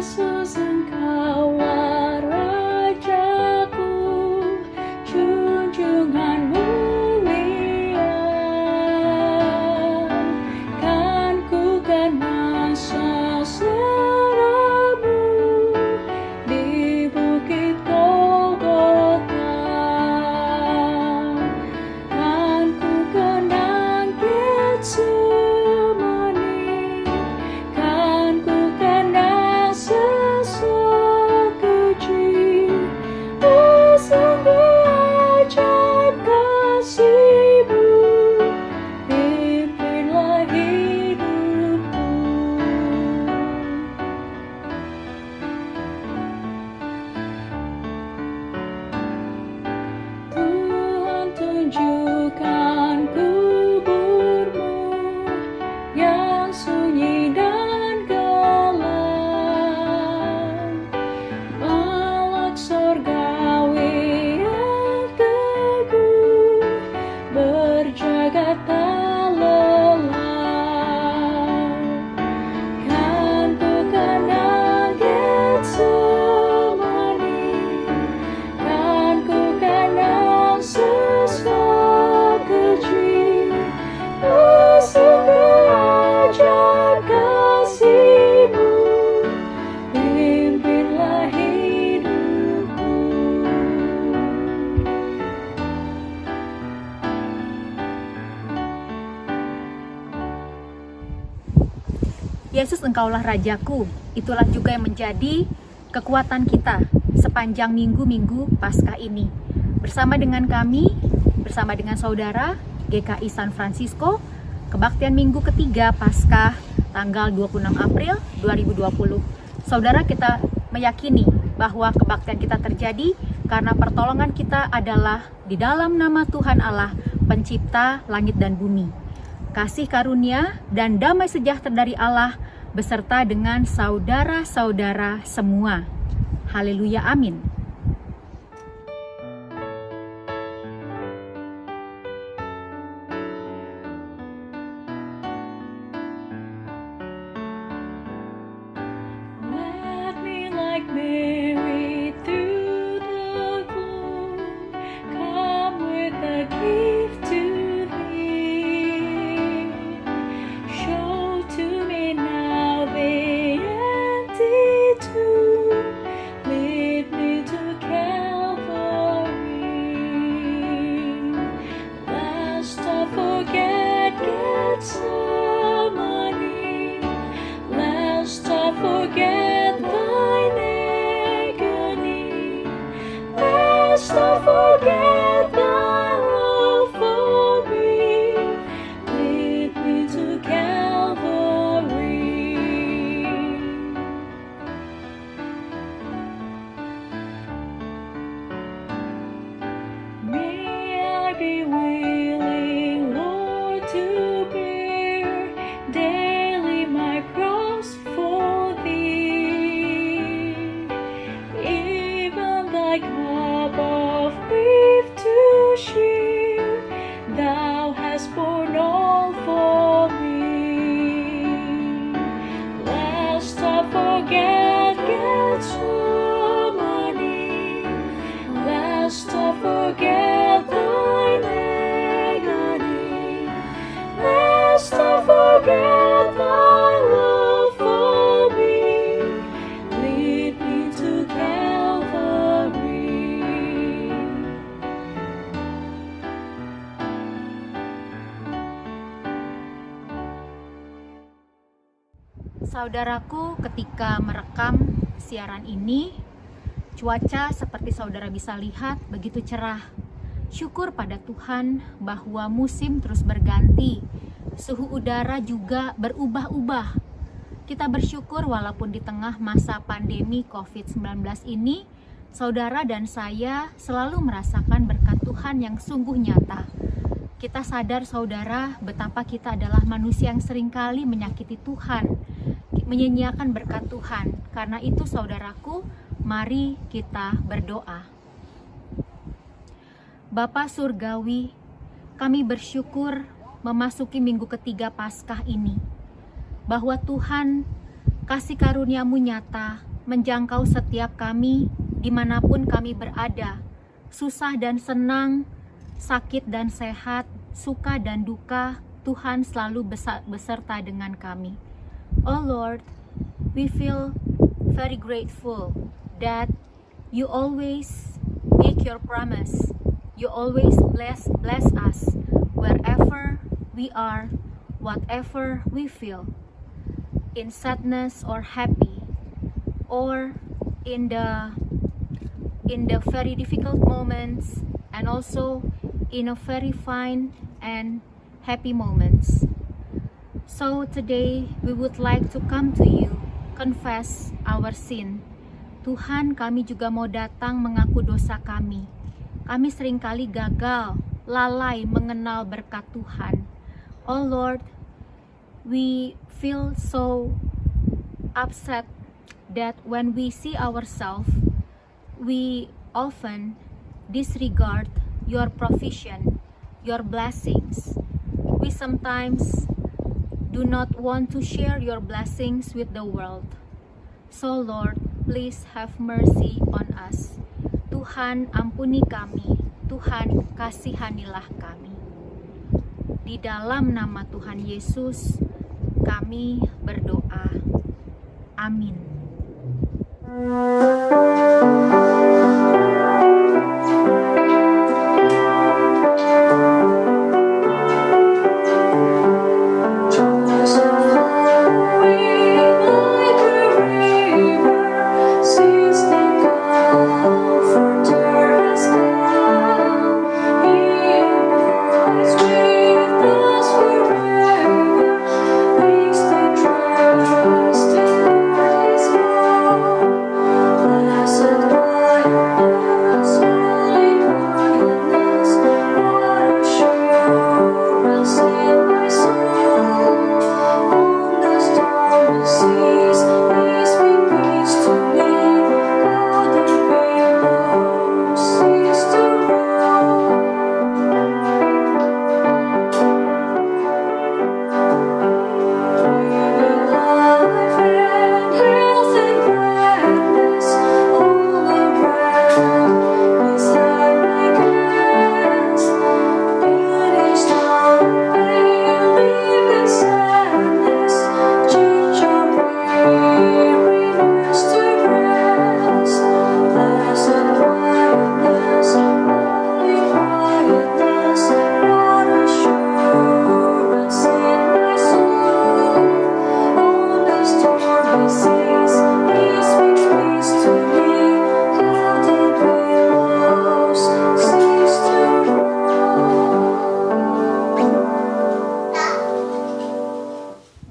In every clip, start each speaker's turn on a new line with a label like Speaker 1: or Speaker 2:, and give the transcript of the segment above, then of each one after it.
Speaker 1: Yesus, Engkaulah Rajaku, junjungan mulia. Kan ku kenang seseramu di bukit Golgota. Kan ku kenang Getsemani, kan ku kenang sesak keji. Oh, sungguh ajaib kasih-Mu, pimpinlah hidupku. Tuhan, tunjukkan kubur-Mu yang sunyi dan gelap. Malak sorgawi yang teguh berjaga tak lelah. Kan ku kenang Getsemani, kan ku kenang sesak keji. Oh, sungguh ajaib kasih-Mu, pimpinlah hidupku.
Speaker 2: Yesus, Engkaulah Rajaku, itulah juga yang menjadi kekuatan kita sepanjang minggu-minggu Paskah ini. Bersama dengan kami, bersama dengan saudara GKI San Francisco, kebaktian minggu ketiga Paskah tanggal 26 April 2020. Saudara, kita meyakini bahwa kebaktian kita terjadi karena pertolongan kita adalah di dalam nama Tuhan Allah, pencipta langit dan bumi. Kasih karunia dan damai sejahtera dari Allah beserta dengan saudara-saudara semua. Haleluya, amin.
Speaker 1: Let me like Mary through the gloom, come with a gift to Thee. Show to me now the empty tomb, lead me to Calvary. Lest I forget Gethsemane, lest I forget Thine agony, lest I forget Thy love for me, lead me to Calvary. May I be willing, Lord, to bear daily my cross for Thee, even Thy cup of grief to share. Thou hast borne all for me. Lest I forget Gethsemane, lest I forget Thine agony, lest I forget Thy love for me, lead me to Calvary.
Speaker 2: Saudaraku, ketika merekam siaran ini, cuaca seperti saudara bisa lihat begitu cerah. Syukur pada Tuhan bahwa musim terus berganti, suhu udara juga berubah-ubah. Kita bersyukur walaupun di tengah masa pandemi COVID-19 ini, saudara dan saya selalu merasakan berkat Tuhan yang sungguh nyata. Kita sadar saudara betapa kita adalah manusia yang seringkali menyakiti Tuhan, menyanyiakan berkat Tuhan. Karena itu saudaraku, mari kita berdoa. Bapa Surgawi, kami bersyukur memasuki minggu ketiga Paskah ini, bahwa Tuhan kasih karunia-Mu nyata menjangkau setiap kami dimanapun kami berada, susah dan senang, sakit dan sehat, suka dan duka, Tuhan selalu beserta dengan kami. Oh Lord, we feel very grateful that you always make your promise. You always bless us wherever we are, whatever we feel, in sadness or happy, or in the very difficult moments, and also in a very fine and happy moments. So today we would like to come to you, confess our sin. Tuhan, kami juga mau datang mengaku dosa kami. Kami seringkali gagal, lalai mengenal berkat Tuhan. Oh Lord, we feel so upset that when we see ourselves, we often disregard your provision, your blessings. We sometimes do not want to share your blessings with the world. So Lord, please have mercy on us. Tuhan, ampuni kami. Tuhan, kasihanilah kami. Di dalam nama Tuhan Yesus, kami berdoa. Amin.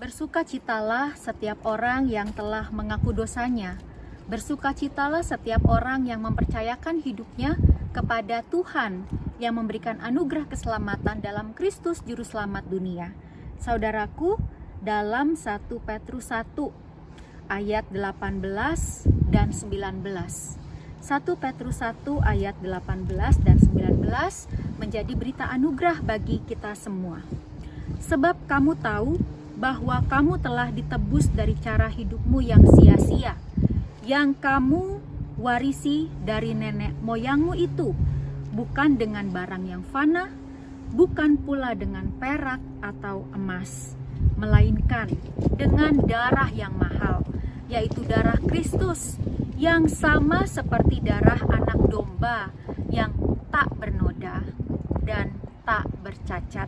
Speaker 2: Bersukacitalah setiap orang yang telah mengaku dosanya. Bersukacitalah setiap orang yang mempercayakan hidupnya kepada Tuhan yang memberikan anugerah keselamatan dalam Kristus Juru Selamat dunia. Saudaraku, dalam 1 Petrus 1 ayat 18 dan 19. 1 Petrus 1 ayat 18 dan 19 menjadi berita anugerah bagi kita semua. Sebab kamu tahu bahwa kamu telah ditebus dari cara hidupmu yang sia-sia, yang kamu warisi dari nenek moyangmu itu, bukan dengan barang yang fana, bukan pula dengan perak atau emas, melainkan dengan darah yang mahal, yaitu darah Kristus, yang sama seperti darah anak domba yang tak bernoda dan tak bercacat.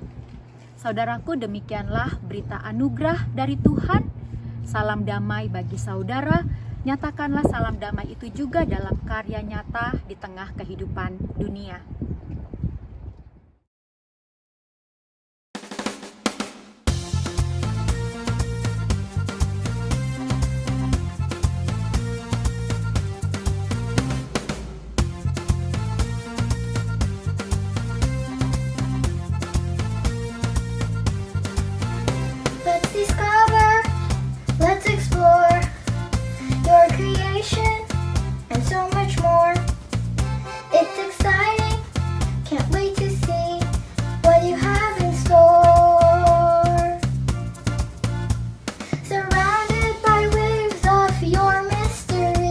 Speaker 2: Saudaraku, demikianlah berita anugerah dari Tuhan. Salam damai bagi saudara. Nyatakanlah salam damai itu juga dalam karya nyata di tengah kehidupan dunia.
Speaker 3: Let's discover, let's explore your creation and so much more. It's exciting, can't wait to see what you have in store. Surrounded by waves of your mystery,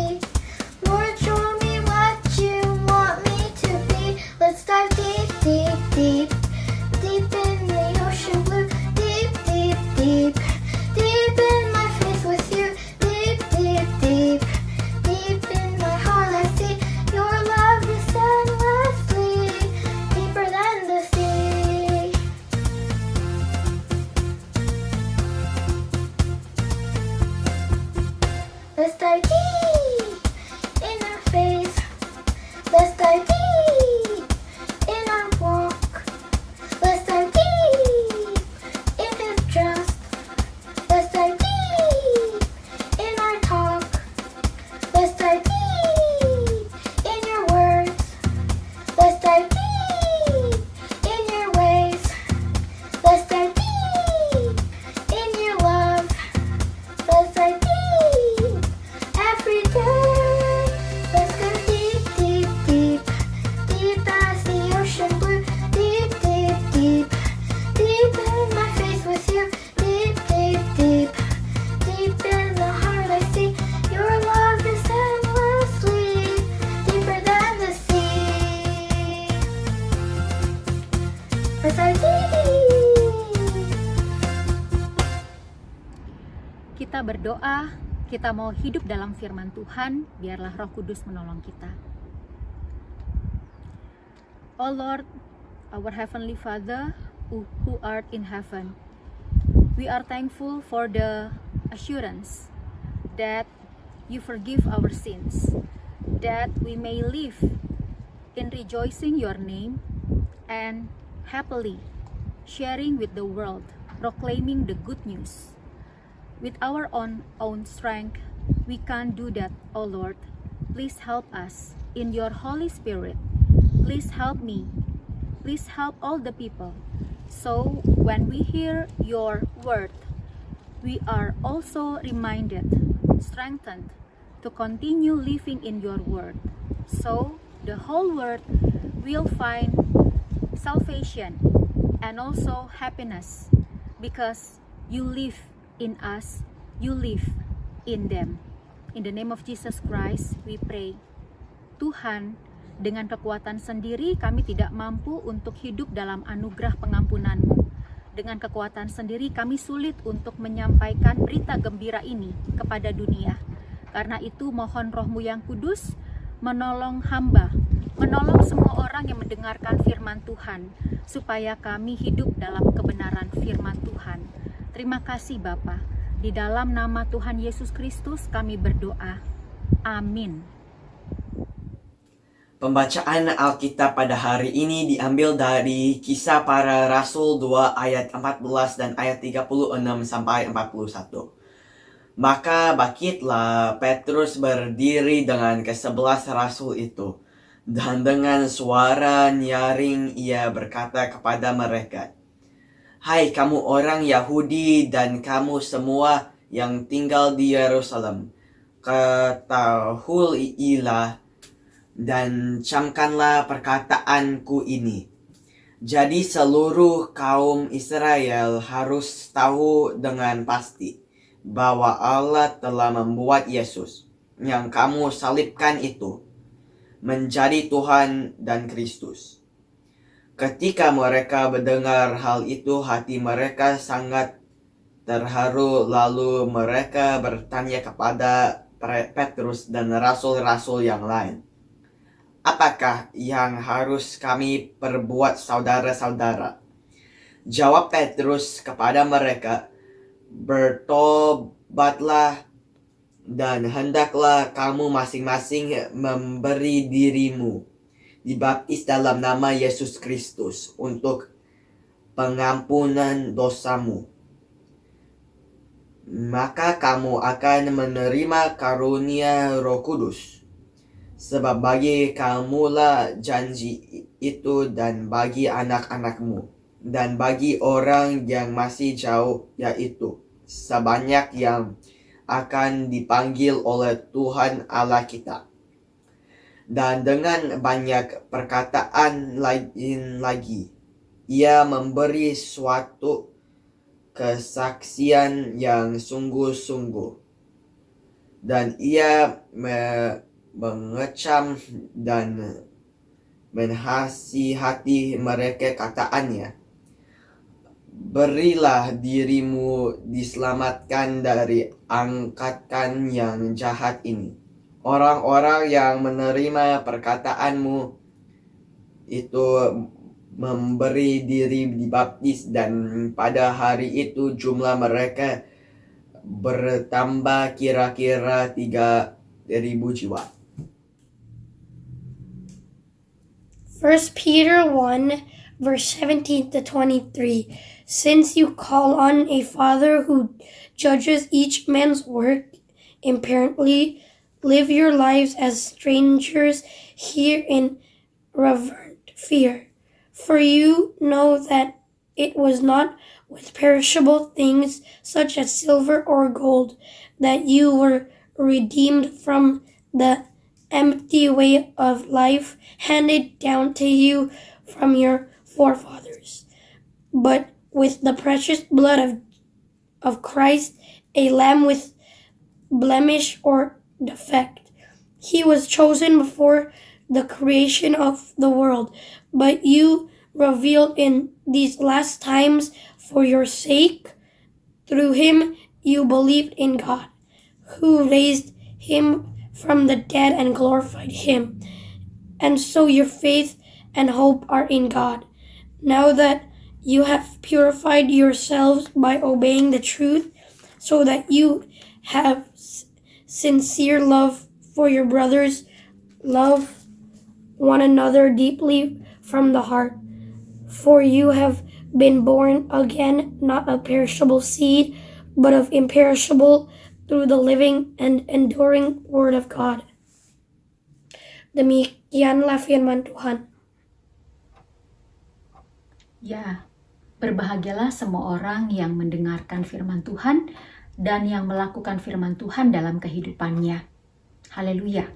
Speaker 3: dive deep in our faith. Let's dive deep in our walk. Let's dive deep in His trust. Let's dive deep in our talk. Let's dive deep in your words. Let's dive deep in your ways. Let's dive deep in your love. Let's dive deep every day. Let's go deep, deep, deep, deep as the ocean blue. Deep, deep, deep, deep in my face with you. Deep, deep, deep, deep in the heart I see. Your love is endlessly deeper than the sea. Let's dive deep.
Speaker 2: Kita berdoa, kita mau hidup dalam firman Tuhan, biarlah Roh Kudus menolong kita. O Lord, our Heavenly Father, who art in heaven, we are thankful for the assurance that you forgive our sins, that we may live in rejoicing your name and happily sharing with the world, proclaiming the good news. With our own strength, we can't do that, O Lord. Please help us in your Holy Spirit. Please help me. Please help all the people. So when we hear your word, we are also reminded, strengthened to continue living in your word. So the whole world will find salvation and also happiness because you live in us, you live in them. In the name of Jesus Christ, we pray. Tuhan, dengan kekuatan sendiri kami tidak mampu untuk hidup dalam anugerah pengampunan-Mu. Dengan kekuatan sendiri kami sulit untuk menyampaikan berita gembira ini kepada dunia. Karena itu mohon Roh-Mu yang kudus menolong hamba, menolong semua orang yang mendengarkan firman Tuhan, supaya kami hidup dalam kebenaran firman Tuhan. Terima kasih Bapa. Di dalam nama Tuhan Yesus Kristus kami berdoa. Amin.
Speaker 4: Pembacaan Alkitab pada hari ini diambil dari Kisah Para Rasul 2 ayat 14 dan ayat 36 sampai 41. Maka bangkitlah Petrus berdiri dengan ke-11 rasul itu, dan dengan suara nyaring ia berkata kepada mereka, "Hai kamu orang Yahudi dan kamu semua yang tinggal di Yerusalem, ketahuilah dan camkanlah perkataanku ini. Jadi seluruh kaum Israel harus tahu dengan pasti bahwa Allah telah membuat Yesus, yang kamu salibkan itu, menjadi Tuhan dan Kristus." Ketika mereka mendengar hal itu, hati mereka sangat terharu. Lalu mereka bertanya kepada Petrus dan rasul-rasul yang lain, "Apakah yang harus kami perbuat, saudara-saudara?" Jawab Petrus kepada mereka, "Bertobatlah dan hendaklah kamu masing-masing memberi dirimu dibaptis dalam nama Yesus Kristus untuk pengampunan dosamu. Maka kamu akan menerima karunia Roh Kudus. Sebab bagi kamulah janji itu, dan bagi anak-anakmu, dan bagi orang yang masih jauh, yaitu sebanyak yang akan dipanggil oleh Tuhan Allah kita." Dan dengan banyak perkataan lain lagi, ia memberi suatu kesaksian yang sungguh-sungguh. Dan ia mengecam dan menasihati mereka, kataannya, "Berilah dirimu diselamatkan dari angkatan yang jahat ini." Orang-orang yang menerima perkataanmu itu memberi diri dibaptis, dan pada hari itu jumlah mereka bertambah kira-kira 3.000 jiwa.
Speaker 5: 1 Peter 1, verse 17 to 23. Since you call on a Father who judges each man's work impartially, live your lives as strangers here in reverent fear. For you know that it was not with perishable things such as silver or gold that you were redeemed from the empty way of life handed down to you from your forefathers, but with the precious blood of Christ, a lamb with blemish or defect. He was chosen before the creation of the world, but you revealed in these last times for your sake. Through him you believed in God, who raised him from the dead and glorified him. And so your faith and hope are in God. Now that you have purified yourselves by obeying the truth, so that you have sincere love for your brothers, love one another deeply from the heart. For you have been born again, not of perishable seed, but of imperishable, through the living and enduring Word of God. Demikianlah firman Tuhan.
Speaker 2: Ya, berbahagialah semua orang yang mendengarkan firman Tuhan dan yang melakukan firman Tuhan dalam kehidupannya. Haleluya.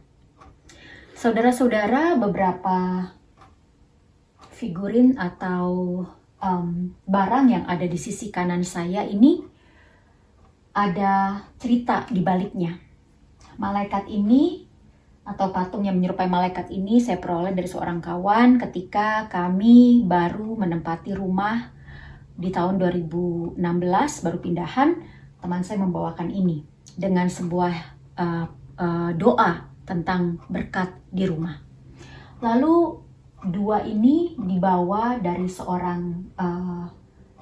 Speaker 2: Saudara-saudara, beberapa figurin atau barang yang ada di sisi kanan saya ini ada cerita di baliknya. Malaikat ini atau patung yang menyerupai malaikat ini saya peroleh dari seorang kawan ketika kami baru menempati rumah di tahun 2016, baru pindahan. Teman saya membawakan ini dengan sebuah doa tentang berkat di rumah. Lalu dua ini dibawa dari seorang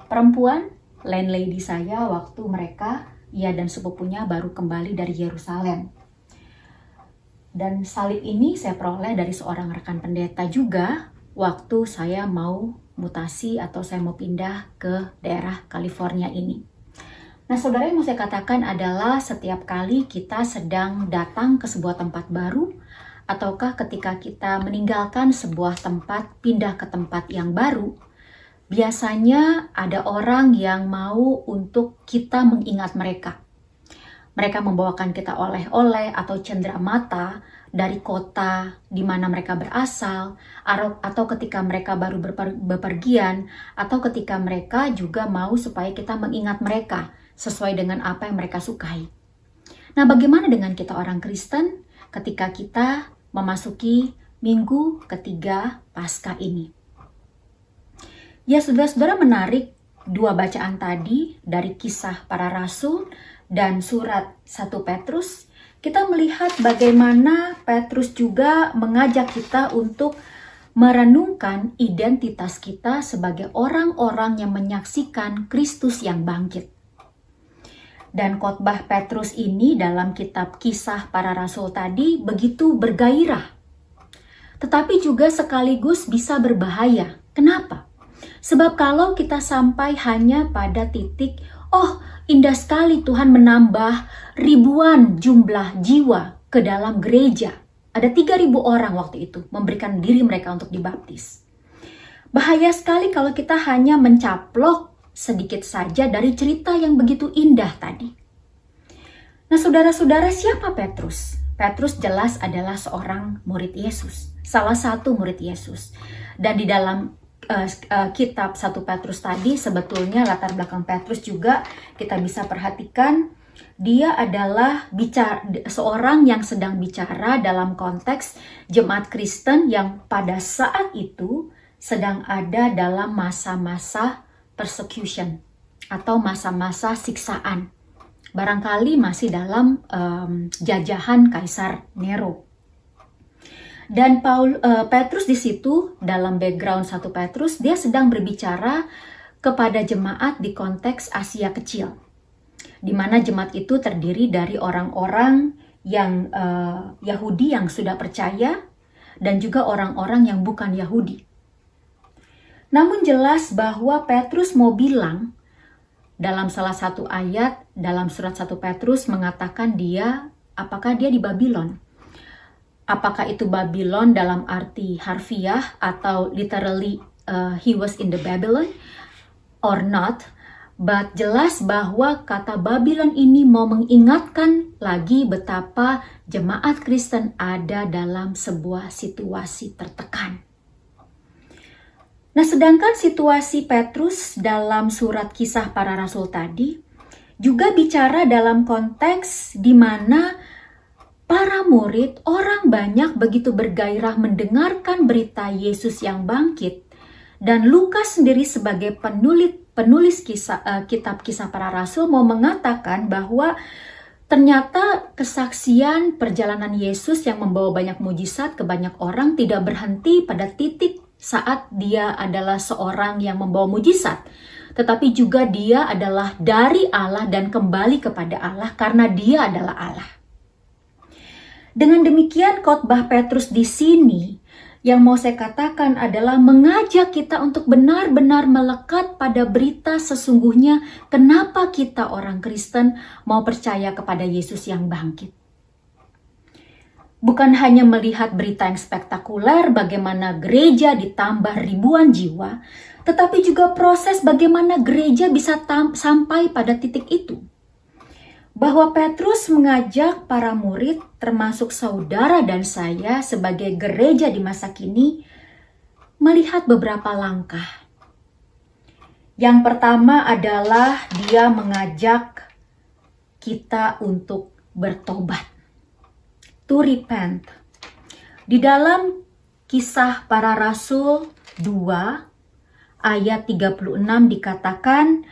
Speaker 2: perempuan, landlady saya, waktu mereka, ia dan sepupunya baru kembali dari Yerusalem. Dan salib ini saya peroleh dari seorang rekan pendeta juga waktu saya mau mutasi atau saya mau pindah ke daerah California ini. Nah, saudara, yang mau saya katakan adalah setiap kali kita sedang datang ke sebuah tempat baru, ataukah ketika kita meninggalkan sebuah tempat, pindah ke tempat yang baru, biasanya ada orang yang mau untuk kita mengingat mereka. Mereka membawakan kita oleh-oleh atau cenderamata dari kota di mana mereka berasal, atau ketika mereka baru bepergian, atau ketika mereka juga mau supaya kita mengingat mereka sesuai dengan apa yang mereka sukai. Nah, bagaimana dengan kita orang Kristen ketika kita memasuki minggu ketiga Paskah ini? Ya, saudara-saudara, menarik dua bacaan tadi dari Kisah Para Rasul dan surat 1 Petrus. Kita melihat bagaimana Petrus juga mengajak kita untuk merenungkan identitas kita sebagai orang-orang yang menyaksikan Kristus yang bangkit. Dan khotbah Petrus ini dalam kitab Kisah Para Rasul tadi begitu bergairah, tetapi juga sekaligus bisa berbahaya. Kenapa? Sebab kalau kita sampai hanya pada titik, oh indah sekali Tuhan menambah ribuan jumlah jiwa ke dalam gereja. Ada 3.000 orang waktu itu memberikan diri mereka untuk dibaptis. Bahaya sekali kalau kita hanya mencaplok sedikit saja dari cerita yang begitu indah tadi. Nah, saudara-saudara, siapa Petrus? Petrus jelas adalah seorang murid Yesus, salah satu murid Yesus. Dan di dalam kitab 1 Petrus tadi, sebetulnya latar belakang Petrus juga kita bisa perhatikan, dia adalah seorang yang sedang bicara dalam konteks jemaat Kristen yang pada saat itu sedang ada dalam masa-masa persecution atau masa-masa siksaan. Barangkali masih dalam jajahan Kaisar Nero. Dan Petrus di situ dalam background 1 Petrus, dia sedang berbicara kepada jemaat di konteks Asia Kecil. di mana jemaat itu terdiri dari orang-orang yang Yahudi yang sudah percaya dan juga orang-orang yang bukan Yahudi. Namun jelas bahwa Petrus mau bilang dalam salah satu ayat dalam surat 1 Petrus mengatakan apakah dia di Babylon. Apakah itu Babylon dalam arti harfiah atau literally he was in the Babylon or not. But jelas bahwa kata Babylon ini mau mengingatkan lagi betapa jemaat Kristen ada dalam sebuah situasi tertekan. Nah, sedangkan situasi Petrus dalam surat Kisah Para Rasul tadi juga bicara dalam konteks di mana para murid, orang banyak begitu bergairah mendengarkan berita Yesus yang bangkit. Dan Lukas sendiri sebagai penulis kitab Kisah Para Rasul mau mengatakan bahwa ternyata kesaksian perjalanan Yesus yang membawa banyak mujizat ke banyak orang tidak berhenti pada titik saat dia adalah seorang yang membawa mujizat, tetapi juga dia adalah dari Allah dan kembali kepada Allah karena dia adalah Allah. Dengan demikian khotbah Petrus di sini yang mau saya katakan adalah mengajak kita untuk benar-benar melekat pada berita sesungguhnya kenapa kita orang Kristen mau percaya kepada Yesus yang bangkit. Bukan hanya melihat berita yang spektakuler bagaimana gereja ditambah ribuan jiwa, tetapi juga proses bagaimana gereja bisa sampai pada titik itu. Bahwa Petrus mengajak para murid termasuk saudara dan saya sebagai gereja di masa kini melihat beberapa langkah. Yang pertama adalah dia mengajak kita untuk bertobat. To repent. Di dalam Kisah Para Rasul 2 ayat 36 dikatakan,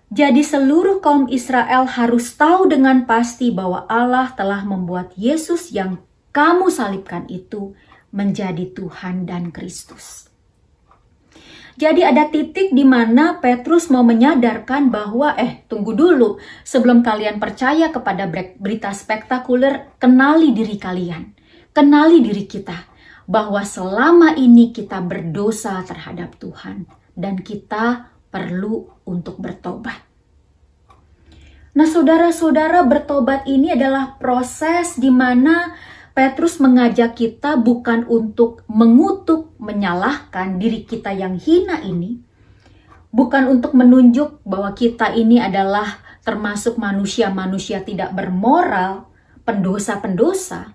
Speaker 2: jadi seluruh kaum Israel harus tahu dengan pasti bahwa Allah telah membuat Yesus yang kamu salibkan itu menjadi Tuhan dan Kristus. Jadi ada titik di mana Petrus mau menyadarkan bahwa tunggu dulu, sebelum kalian percaya kepada berita spektakuler, kenali diri kalian, kenali diri kita, bahwa selama ini kita berdosa terhadap Tuhan dan kita perlu untuk bertobat. Nah, saudara-saudara, bertobat ini adalah proses di mana Petrus mengajak kita bukan untuk mengutuk, menyalahkan diri kita yang hina ini, bukan untuk menunjuk bahwa kita ini adalah termasuk manusia-manusia tidak bermoral, pendosa-pendosa,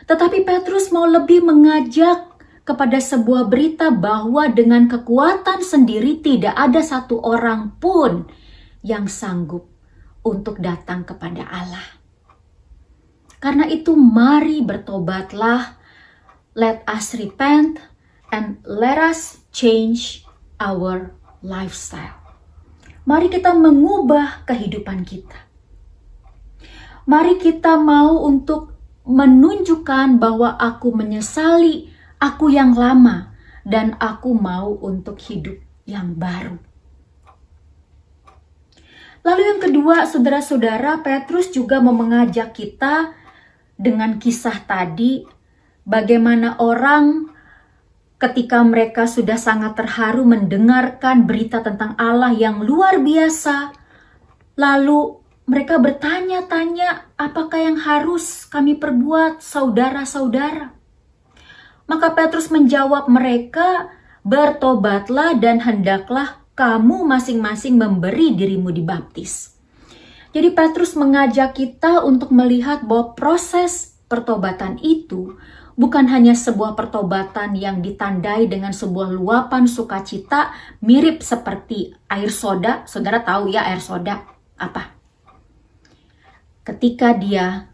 Speaker 2: tetapi Petrus mau lebih mengajak kepada sebuah berita bahwa dengan kekuatan sendiri tidak ada satu orang pun yang sanggup untuk datang kepada Allah. Karena itu mari bertobatlah, let us repent and let us change our lifestyle. Mari kita mengubah kehidupan kita. Mari kita mau untuk menunjukkan bahwa aku menyesali aku yang lama dan aku mau untuk hidup yang baru. Lalu yang kedua, saudara-saudara, Petrus juga mau mengajak kita dengan kisah tadi, bagaimana orang ketika mereka sudah sangat terharu mendengarkan berita tentang Allah yang luar biasa, lalu mereka bertanya-tanya, apakah yang harus kami perbuat, saudara-saudara? Maka Petrus menjawab mereka, bertobatlah dan hendaklah kamu masing-masing memberi dirimu dibaptis. Jadi Petrus mengajak kita untuk melihat bahwa proses pertobatan itu bukan hanya sebuah pertobatan yang ditandai dengan sebuah luapan sukacita mirip seperti air soda. Saudara tahu ya air soda apa? Ketika dia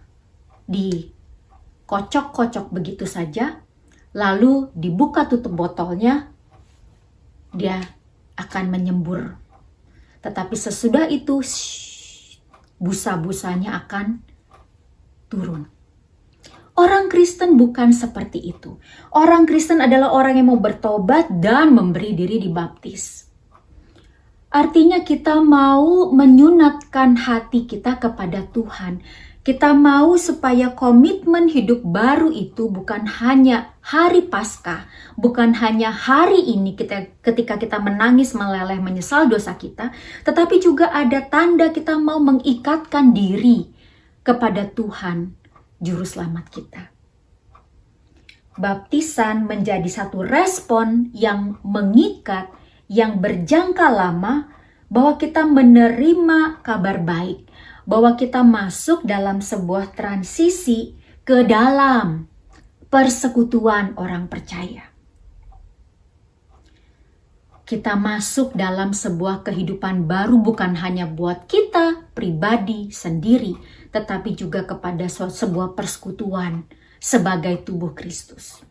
Speaker 2: dikocok-kocok begitu saja, lalu dibuka tutup botolnya, dia akan menyembur. Tetapi sesudah itu, busa-busanya akan turun. Orang Kristen bukan seperti itu. Orang Kristen adalah orang yang mau bertobat dan memberi diri dibaptis. Artinya kita mau menyunatkan hati kita kepada Tuhan. Kita mau supaya komitmen hidup baru itu bukan hanya hari Paskah, bukan hanya hari ini ketika kita menangis, meleleh, menyesal dosa kita, tetapi juga ada tanda kita mau mengikatkan diri kepada Tuhan, Juru Selamat kita. Baptisan menjadi satu respon yang mengikat, yang berjangka lama, bahwa kita menerima kabar baik, bahwa kita masuk dalam sebuah transisi ke dalam persekutuan orang percaya. Kita masuk dalam sebuah kehidupan baru bukan hanya buat kita pribadi sendiri, tetapi juga kepada sebuah persekutuan sebagai tubuh Kristus.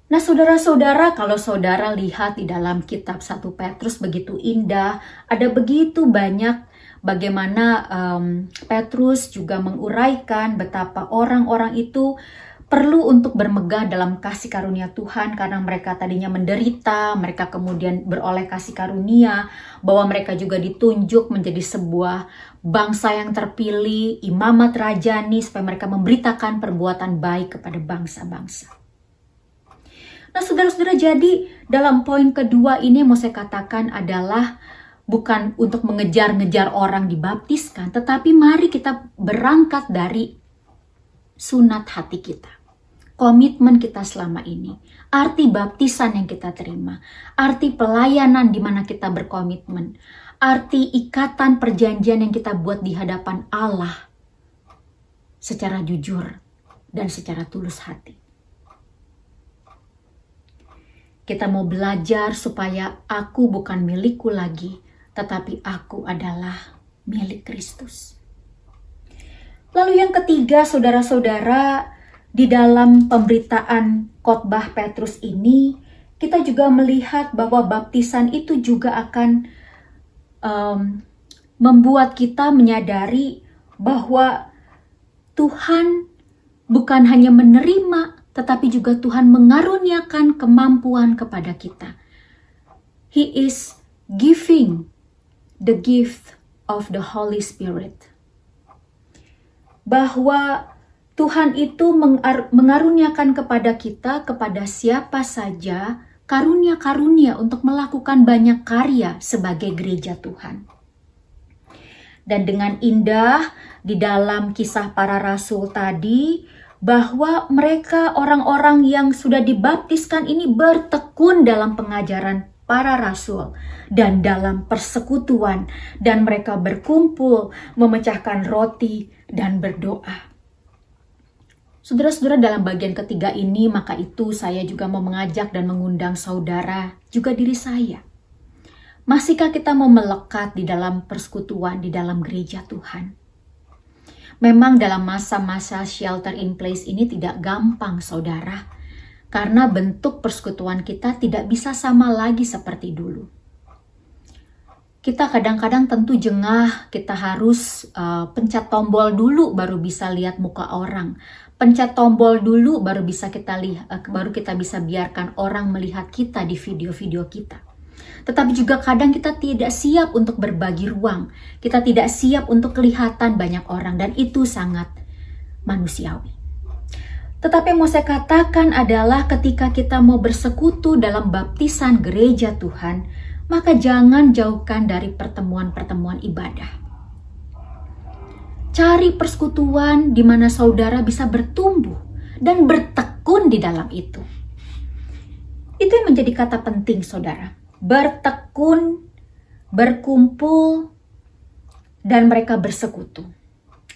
Speaker 2: Nah, saudara-saudara, kalau saudara lihat di dalam kitab 1 Petrus begitu indah, ada begitu banyak bagaimana Petrus juga menguraikan betapa orang-orang itu perlu untuk bermegah dalam kasih karunia Tuhan karena mereka tadinya menderita, mereka kemudian beroleh kasih karunia, bahwa mereka juga ditunjuk menjadi sebuah bangsa yang terpilih, imamat rajani, supaya mereka memberitakan perbuatan baik kepada bangsa-bangsa. Nah, saudara-saudara, jadi dalam poin kedua ini mau saya katakan adalah bukan untuk mengejar-ngejar orang dibaptiskan, tetapi mari kita berangkat dari sunat hati kita, komitmen kita selama ini, arti baptisan yang kita terima, arti pelayanan di mana kita berkomitmen, arti ikatan perjanjian yang kita buat di hadapan Allah secara jujur dan secara tulus hati. Kita mau belajar supaya aku bukan milikku lagi, tetapi aku adalah milik Kristus. Lalu yang ketiga, saudara-saudara, di dalam pemberitaan khotbah Petrus ini, kita juga melihat bahwa baptisan itu juga akan membuat kita menyadari bahwa Tuhan bukan hanya menerima, tetapi juga Tuhan mengaruniakan kemampuan kepada kita. He is giving the gift of the Holy Spirit. Bahwa Tuhan itu mengaruniakan kepada kita, kepada siapa saja, karunia-karunia untuk melakukan banyak karya sebagai gereja Tuhan. Dan dengan indah di dalam kisah para rasul tadi, bahwa mereka orang-orang yang sudah dibaptiskan ini bertekun dalam pengajaran para rasul dan dalam persekutuan, dan mereka berkumpul, memecahkan roti dan berdoa. Saudara-saudara, dalam bagian ketiga ini, maka itu saya juga mau mengajak dan mengundang saudara, juga diri saya. Masihkah kita mau melekat di dalam persekutuan, di dalam gereja Tuhan? Memang dalam masa-masa shelter in place ini tidak gampang, saudara, karena bentuk persekutuan kita tidak bisa sama lagi seperti dulu. Kita kadang-kadang tentu jengah, kita harus pencet tombol dulu baru bisa lihat muka orang. Pencet tombol dulu baru kita bisa biarkan orang melihat kita di video-video kita. Tetapi juga kadang kita tidak siap untuk berbagi ruang. Kita tidak siap untuk kelihatan banyak orang, dan itu sangat manusiawi. Tetapi yang mau saya katakan adalah ketika kita mau bersekutu dalam baptisan gereja Tuhan, maka jangan jauhkan dari pertemuan-pertemuan ibadah. Cari persekutuan di mana saudara bisa bertumbuh dan bertekun di dalam itu. Itu yang menjadi kata penting, saudara. Bertekun, berkumpul, dan mereka bersekutu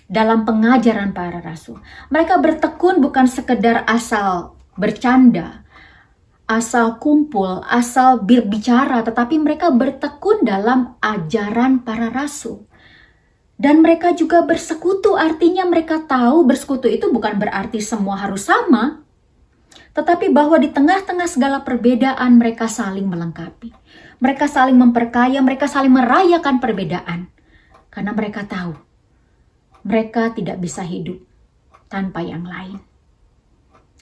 Speaker 2: dalam pengajaran para rasul. Mereka bertekun bukan sekedar asal bercanda, asal kumpul, asal berbicara, tetapi mereka bertekun dalam ajaran para rasul. Dan mereka juga bersekutu, artinya mereka tahu bersekutu itu bukan berarti semua harus sama, tetapi bahwa di tengah-tengah segala perbedaan mereka saling melengkapi. Mereka saling memperkaya, mereka saling merayakan perbedaan. Karena mereka tahu, mereka tidak bisa hidup tanpa yang lain.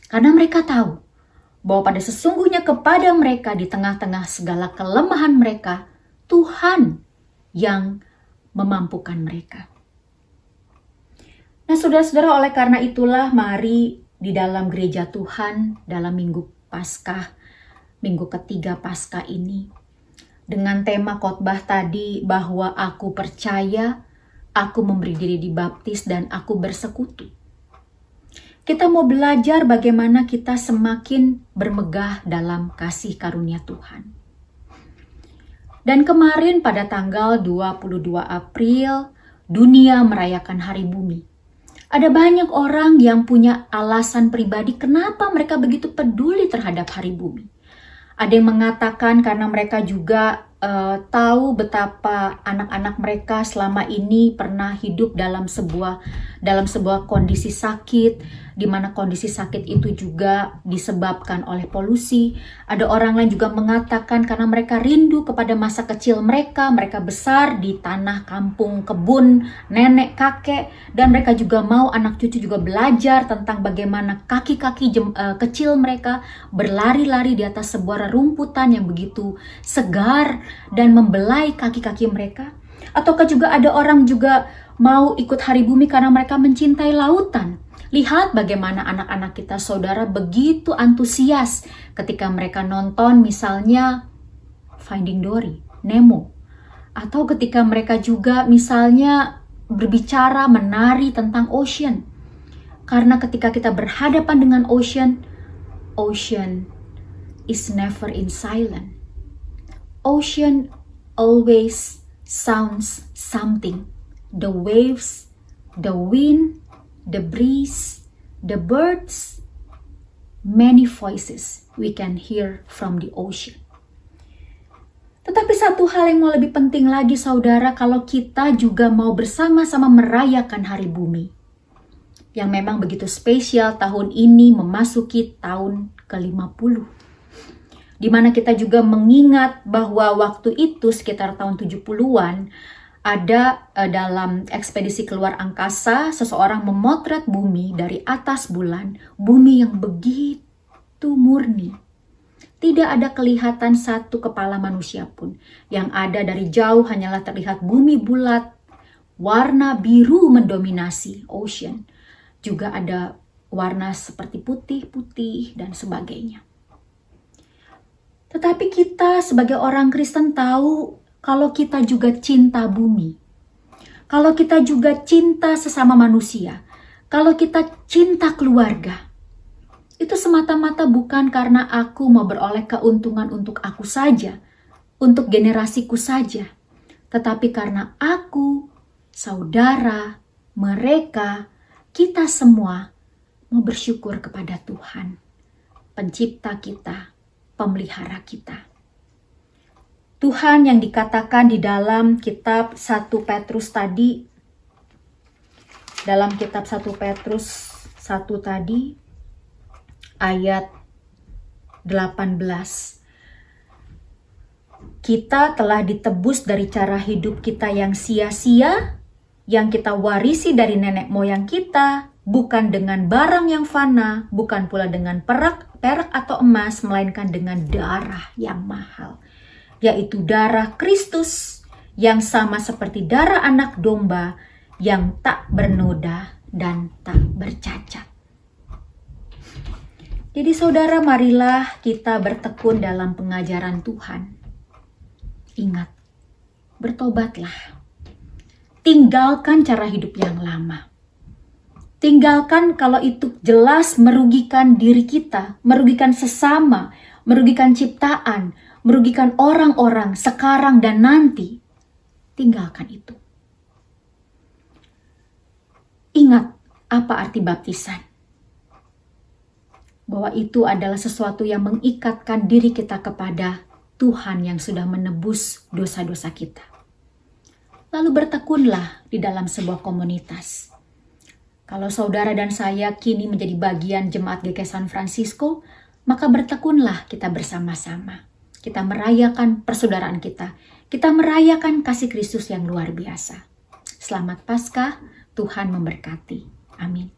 Speaker 2: Karena mereka tahu bahwa pada sesungguhnya kepada mereka di tengah-tengah segala kelemahan mereka, Tuhan yang memampukan mereka. Nah, saudara-saudara, oleh karena itulah mari di dalam gereja Tuhan dalam Minggu Paskah, Minggu ketiga Paskah ini, dengan tema khotbah tadi bahwa aku percaya, aku memberi diri dibaptis, dan aku bersekutu. Kita mau belajar bagaimana kita semakin bermegah dalam kasih karunia Tuhan. Dan kemarin pada tanggal 22 April, dunia merayakan Hari Bumi. Ada banyak orang yang punya alasan pribadi kenapa mereka begitu peduli terhadap Hari Bumi. Ada yang mengatakan karena mereka juga tahu betapa anak-anak mereka selama ini pernah hidup dalam sebuah kondisi sakit, di mana kondisi sakit itu juga disebabkan oleh polusi. Ada orang lain juga mengatakan karena mereka rindu kepada masa kecil mereka besar di tanah kampung kebun nenek kakek, dan mereka juga mau anak cucu juga belajar tentang bagaimana kaki-kaki kecil mereka berlari-lari di atas sebuah rumputan yang begitu segar dan membelai kaki-kaki mereka. Ataukah juga ada orang juga mau ikut Hari Bumi karena mereka mencintai lautan. Lihat bagaimana anak-anak kita, saudara, begitu antusias ketika mereka nonton misalnya Finding Dory, Nemo. Atau ketika mereka juga misalnya berbicara, menari tentang ocean. Karena ketika kita berhadapan dengan ocean is never in silence. Ocean always sounds something. The waves, the wind, the breeze, the birds, many voices we can hear from the ocean. Tetapi satu hal yang mau lebih penting lagi, saudara, kalau kita juga mau bersama-sama merayakan Hari Bumi, yang memang begitu spesial tahun ini memasuki tahun ke-50. Di mana kita juga mengingat bahwa waktu itu sekitar tahun 70-an ada dalam ekspedisi keluar angkasa seseorang memotret bumi dari atas bulan, bumi yang begitu murni. Tidak ada kelihatan satu kepala manusia pun. Yang ada dari jauh hanyalah terlihat bumi bulat, warna biru mendominasi ocean. Juga ada warna seperti putih-putih dan sebagainya. Tetapi kita sebagai orang Kristen tahu kalau kita juga cinta bumi. Kalau kita juga cinta sesama manusia. Kalau kita cinta keluarga. Itu semata-mata bukan karena aku mau beroleh keuntungan untuk aku saja. Untuk generasiku saja. Tetapi karena aku, saudara, mereka, kita semua mau bersyukur kepada Tuhan. Pencipta kita, pemelihara kita. Tuhan yang dikatakan di dalam kitab 1 Petrus tadi, dalam kitab 1 Petrus 1 tadi, ayat 18. Kita telah ditebus dari cara hidup kita yang sia-sia, yang kita warisi dari nenek moyang kita, bukan dengan barang yang fana, bukan pula dengan perak atau emas, melainkan dengan darah yang mahal, yaitu darah Kristus yang sama seperti darah anak domba yang tak bernoda dan tak bercacat. Jadi saudara, marilah kita bertekun dalam pengajaran Tuhan. Ingat, bertobatlah. Tinggalkan cara hidup yang lama. Tinggalkan kalau itu jelas merugikan diri kita, merugikan sesama, merugikan ciptaan, merugikan orang-orang sekarang dan nanti. Tinggalkan itu. Ingat apa arti baptisan. Bahwa itu adalah sesuatu yang mengikatkan diri kita kepada Tuhan yang sudah menebus dosa-dosa kita. Lalu bertekunlah di dalam sebuah komunitas. Kalau saudara dan saya kini menjadi bagian jemaat GKI San Francisco, maka bertekunlah kita bersama-sama. Kita merayakan persaudaraan kita. Kita merayakan kasih Kristus yang luar biasa. Selamat Paskah, Tuhan memberkati. Amin.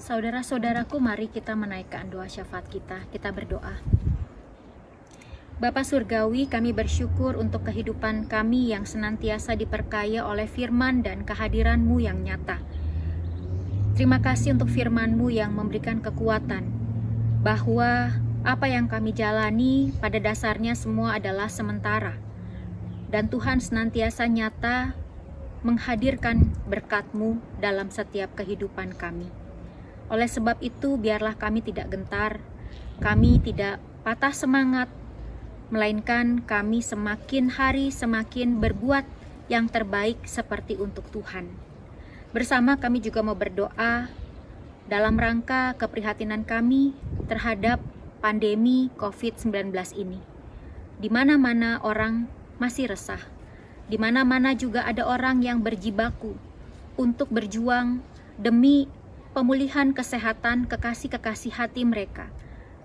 Speaker 2: Saudara-saudaraku, mari kita menaikkan doa syafaat kita. Kita berdoa. Bapa Surgawi, kami bersyukur untuk kehidupan kami yang senantiasa diperkaya oleh firman dan kehadiran-Mu yang nyata. Terima kasih untuk firman-Mu yang memberikan kekuatan, bahwa apa yang kami jalani pada dasarnya semua adalah sementara. Dan Tuhan senantiasa nyata menghadirkan berkat-Mu dalam setiap kehidupan kami. Oleh sebab itu, biarlah kami tidak gentar, kami tidak patah semangat, melainkan kami semakin hari semakin berbuat yang terbaik seperti untuk Tuhan. Bersama kami juga mau berdoa dalam rangka keprihatinan kami terhadap pandemi COVID-19 ini. Di mana-mana orang masih resah, di mana-mana juga ada orang yang berjibaku untuk berjuang demi pemulihan kesehatan kekasih-kekasih hati mereka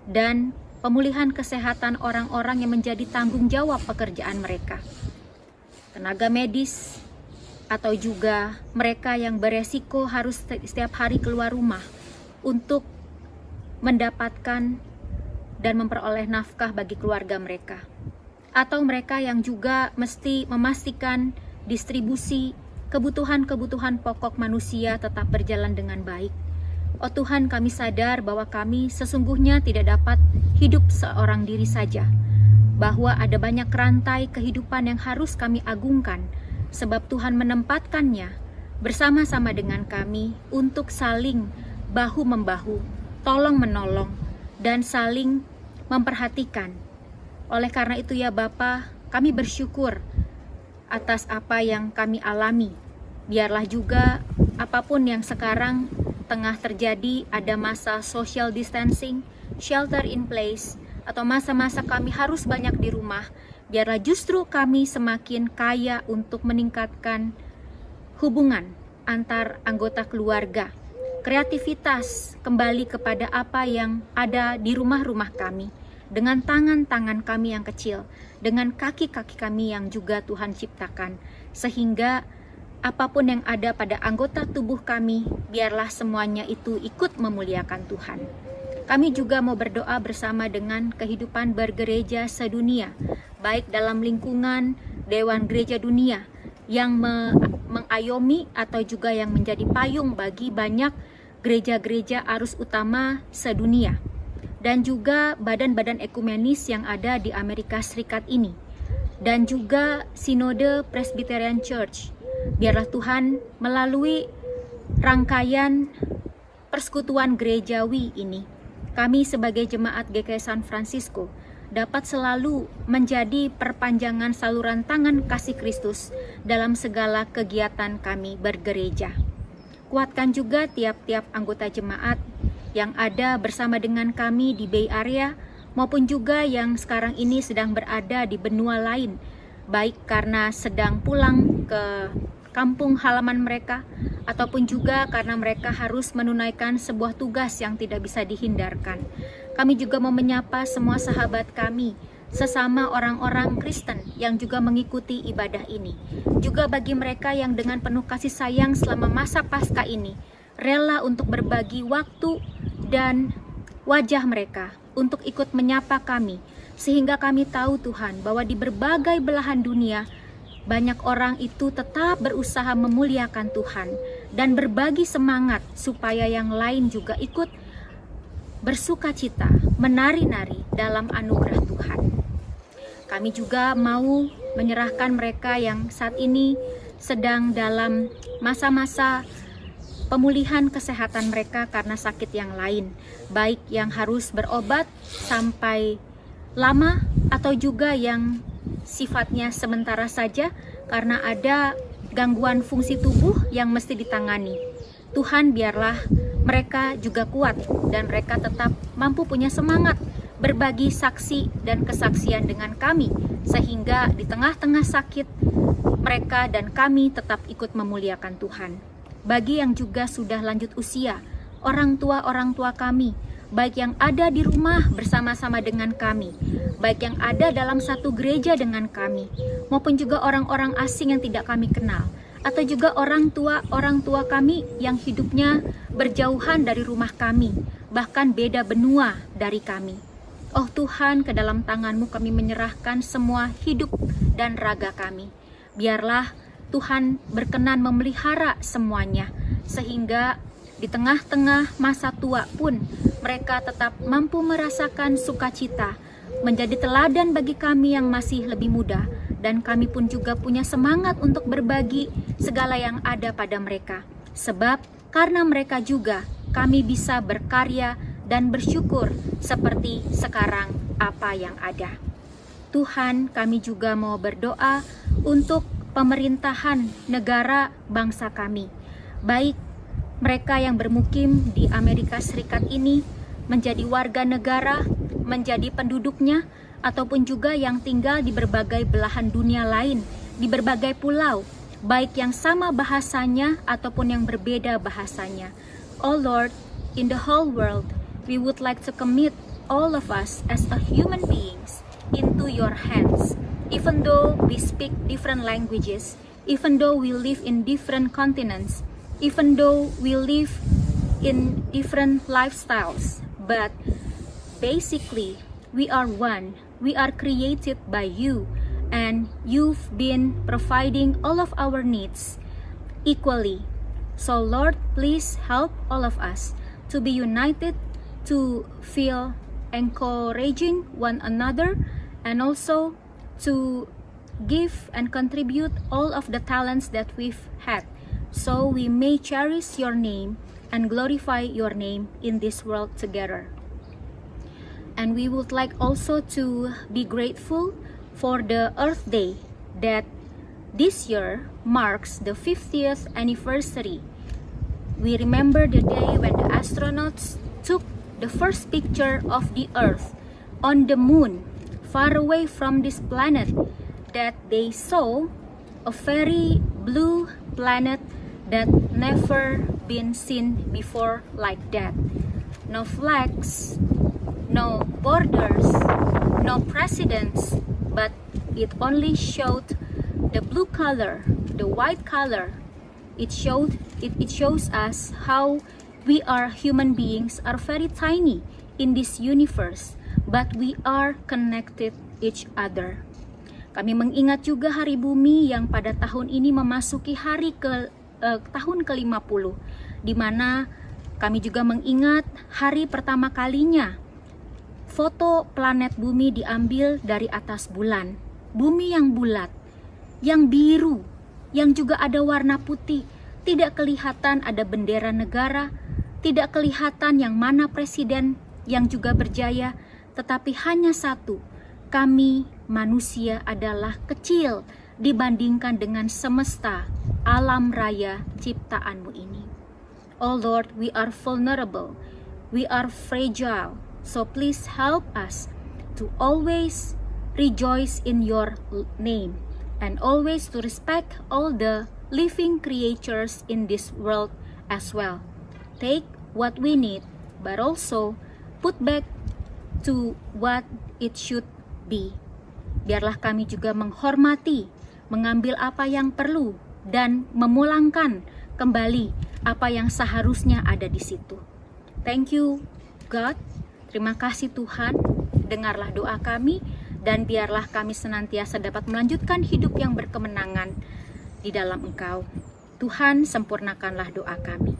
Speaker 2: dan pemulihan kesehatan orang-orang yang menjadi tanggung jawab pekerjaan mereka. Tenaga medis atau juga mereka yang beresiko harus setiap hari keluar rumah untuk mendapatkan dan memperoleh nafkah bagi keluarga mereka. Atau mereka yang juga mesti memastikan distribusi kebutuhan-kebutuhan pokok manusia tetap berjalan dengan baik. Oh Tuhan, kami sadar bahwa kami sesungguhnya tidak dapat hidup seorang diri saja, bahwa ada banyak rantai kehidupan yang harus kami agungkan, sebab Tuhan menempatkannya bersama-sama dengan kami untuk saling bahu-membahu, tolong-menolong, dan saling memperhatikan. Oleh karena itu ya Bapa, kami bersyukur atas apa yang kami alami. Biarlah juga apapun yang sekarang tengah terjadi, ada masa social distancing, shelter in place, atau masa-masa kami harus banyak di rumah, biarlah justru kami semakin kaya untuk meningkatkan hubungan antar anggota keluarga, kreativitas kembali kepada apa yang ada di rumah-rumah kami, dengan tangan-tangan kami yang kecil, dengan kaki-kaki kami yang juga Tuhan ciptakan, sehingga apapun yang ada pada anggota tubuh kami, biarlah semuanya itu ikut memuliakan Tuhan. Kami juga mau berdoa bersama dengan kehidupan bergereja sedunia, baik dalam lingkungan Dewan Gereja Dunia yang mengayomi atau juga yang menjadi payung bagi banyak gereja-gereja arus utama sedunia, dan juga badan-badan ekumenis yang ada di Amerika Serikat ini, dan juga Sinode Presbyterian Church. Biarlah Tuhan melalui rangkaian persekutuan gerejawi ini, kami sebagai jemaat GKI San Francisco dapat selalu menjadi perpanjangan saluran tangan kasih Kristus dalam segala kegiatan kami bergereja. Kuatkan juga tiap-tiap anggota jemaat yang ada bersama dengan kami di Bay Area maupun juga yang sekarang ini sedang berada di benua lain, baik karena sedang pulang ke kampung halaman mereka ataupun juga karena mereka harus menunaikan sebuah tugas yang tidak bisa dihindarkan. Kami juga mau menyapa semua sahabat kami, sesama orang-orang Kristen yang juga mengikuti ibadah ini. Juga bagi mereka yang dengan penuh kasih sayang selama masa Paskah ini, rela untuk berbagi waktu dan wajah mereka untuk ikut menyapa kami, sehingga kami tahu Tuhan bahwa di berbagai belahan dunia, banyak orang itu tetap berusaha memuliakan Tuhan dan berbagi semangat supaya yang lain juga ikut bersukacita, menari-nari dalam anugerah Tuhan. Kami juga mau menyerahkan mereka yang saat ini sedang dalam masa-masa pemulihan kesehatan mereka karena sakit yang lain, baik yang harus berobat sampai lama atau juga yang sifatnya sementara saja karena ada gangguan fungsi tubuh yang mesti ditangani. Tuhan, biarlah mereka juga kuat dan mereka tetap mampu punya semangat berbagi saksi dan kesaksian dengan kami, sehingga di tengah-tengah sakit mereka dan kami tetap ikut memuliakan Tuhan. Bagi yang juga sudah lanjut usia, orang tua kami, baik yang ada di rumah bersama-sama dengan kami, baik yang ada dalam satu gereja dengan kami, maupun juga orang-orang asing yang tidak kami kenal, atau juga orang tua kami yang hidupnya berjauhan dari rumah kami, bahkan beda benua dari kami. Oh Tuhan, ke dalam tangan-Mu kami menyerahkan semua hidup dan raga kami. Biarlah Tuhan berkenan memelihara semuanya, sehingga di tengah-tengah masa tua pun mereka tetap mampu merasakan sukacita, menjadi teladan bagi kami yang masih lebih muda, dan kami pun juga punya semangat untuk berbagi segala yang ada pada mereka. Sebab karena mereka juga kami bisa berkarya dan bersyukur seperti sekarang apa yang ada. Tuhan, kami juga mau berdoa untuk pemerintahan negara bangsa kami, baik mereka yang bermukim di Amerika Serikat ini menjadi warga negara, menjadi penduduknya, ataupun juga yang tinggal di berbagai belahan dunia lain, di berbagai pulau, baik yang sama bahasanya ataupun yang berbeda bahasanya. Oh Lord, in the whole world, we would like to commit all of us as a human beings into your hands. Even though we speak different languages, even though we live in different continents, even though we live in different lifestyles, but basically we are one. We are created by you, and you've been providing all of our needs equally. So Lord, please help all of us to be united, to feel encouraging one another, and also to give and contribute all of the talents that we've had, so we may cherish your name and glorify your name in this world together. And we would like also to be grateful for the Earth Day that this year marks the 50th anniversary. We remember the day when the astronauts took the first picture of the Earth on the moon, far away from this planet, that they saw a very blue planet that never been seen before like that. No flags, no borders, no presidents, but it only showed the blue color, the white color. It shows us how we are human beings are very tiny in this universe, but we are connected each other. Kami mengingat juga Hari Bumi yang pada tahun ini memasuki tahun ke-50, di mana kami juga mengingat hari pertama kalinya foto planet bumi diambil dari atas bulan. Bumi yang bulat, yang biru, yang juga ada warna putih. Tidak kelihatan ada bendera negara, tidak kelihatan yang mana presiden yang juga berjaya, tetapi hanya satu, kami manusia adalah kecil dibandingkan dengan semesta, alam raya ciptaan-Mu ini. Oh Lord, we are vulnerable, we are fragile. So please help us to always rejoice in your name and always to respect all the living creatures in this world as well. Take what we need, but also put back to what it should be. Biarlah kami juga menghormati, mengambil apa yang perlu, dan memulangkan kembali apa yang seharusnya ada di situ. Thank you, God. Terima kasih Tuhan, dengarlah doa kami, dan biarlah kami senantiasa dapat melanjutkan hidup yang berkemenangan di dalam Engkau. Tuhan, sempurnakanlah doa kami.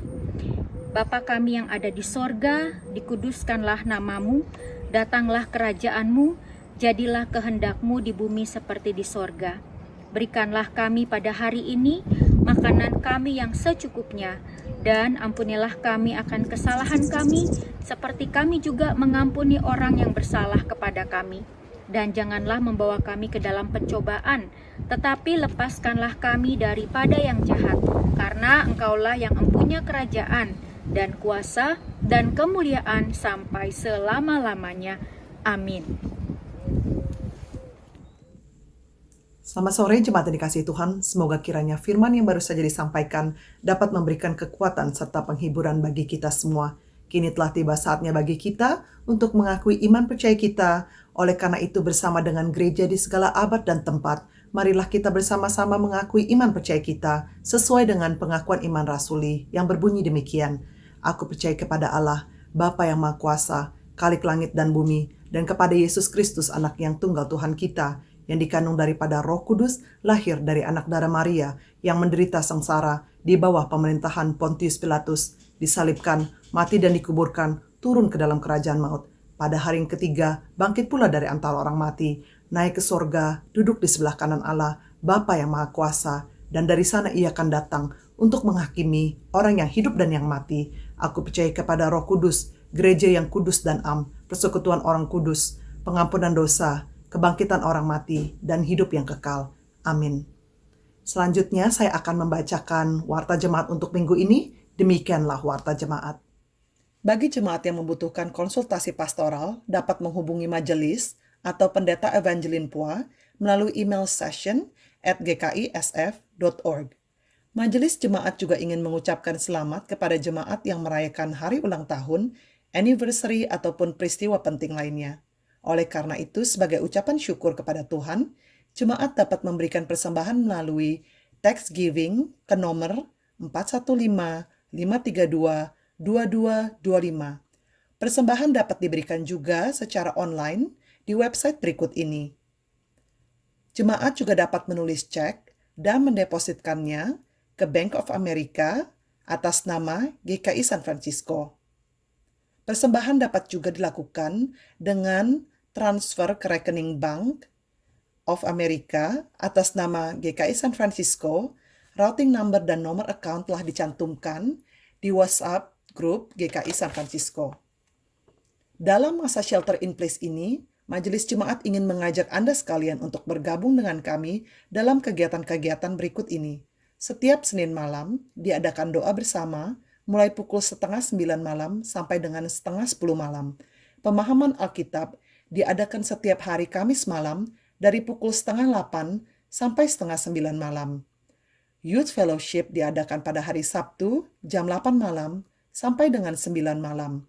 Speaker 2: Bapa kami yang ada di sorga, dikuduskanlah nama-Mu, datanglah kerajaan-Mu, jadilah kehendak-Mu di bumi seperti di sorga. Berikanlah kami pada hari ini makanan kami yang secukupnya, dan ampunilah kami akan kesalahan kami, seperti kami juga mengampuni orang yang bersalah kepada kami. Dan janganlah membawa kami ke dalam pencobaan, tetapi lepaskanlah kami daripada yang jahat, karena Engkaulah yang mempunyai kerajaan, dan kuasa, dan kemuliaan sampai selama-lamanya. Amin.
Speaker 6: Selamat sore jemaat yang dikasihi Tuhan, semoga kiranya firman yang baru saja disampaikan dapat memberikan kekuatan serta penghiburan bagi kita semua. Kini telah tiba saatnya bagi kita untuk mengakui iman percaya kita, oleh karena itu bersama dengan gereja di segala abad dan tempat, marilah kita bersama-sama mengakui iman percaya kita sesuai dengan pengakuan iman rasuli yang berbunyi demikian. Aku percaya kepada Allah, Bapa yang Maha Kuasa, Khalik langit dan bumi, dan kepada Yesus Kristus, anak yang tunggal Tuhan kita, yang dikandung daripada Roh Kudus, lahir dari anak darah Maria, yang menderita sengsara di bawah pemerintahan Pontius Pilatus, disalibkan, mati dan dikuburkan, turun ke dalam kerajaan maut. Pada hari yang ketiga, bangkit pula dari antara orang mati, naik ke sorga, duduk di sebelah kanan Allah, Bapa yang Maha Kuasa, dan dari sana ia akan datang untuk menghakimi orang yang hidup dan yang mati. Aku percaya kepada Roh Kudus, gereja yang kudus dan persekutuan orang kudus, pengampunan dosa, kebangkitan orang mati, dan hidup yang kekal. Amin. Selanjutnya saya akan membacakan warta jemaat untuk minggu ini. Demikianlah warta jemaat. Bagi jemaat yang membutuhkan konsultasi pastoral, dapat menghubungi majelis atau pendeta Evangeline Pua melalui email session@gkisf.org. Majelis jemaat juga ingin mengucapkan selamat kepada jemaat yang merayakan hari ulang tahun, anniversary, ataupun peristiwa penting lainnya. Oleh karena itu, sebagai ucapan syukur kepada Tuhan, jemaat dapat memberikan persembahan melalui Thanksgiving ke nomor 415-532-2225. Persembahan dapat diberikan juga secara online di website berikut ini. Jemaat juga dapat menulis cek dan mendepositkannya ke Bank of America atas nama GKI San Francisco. Persembahan dapat juga dilakukan dengan transfer ke rekening Bank of America atas nama GKI San Francisco. Routing number dan nomor account telah dicantumkan di WhatsApp grup GKI San Francisco. Dalam masa shelter in place ini, Majelis Jemaat ingin mengajak Anda sekalian untuk bergabung dengan kami dalam kegiatan-kegiatan berikut ini. Setiap Senin malam, diadakan doa bersama mulai pukul 8:30 malam sampai dengan 9:30 malam. Pemahaman Alkitab diadakan setiap hari Kamis malam dari pukul 8:30 sampai 8:30 malam. Youth Fellowship diadakan pada hari Sabtu jam 8 malam sampai dengan 9 malam.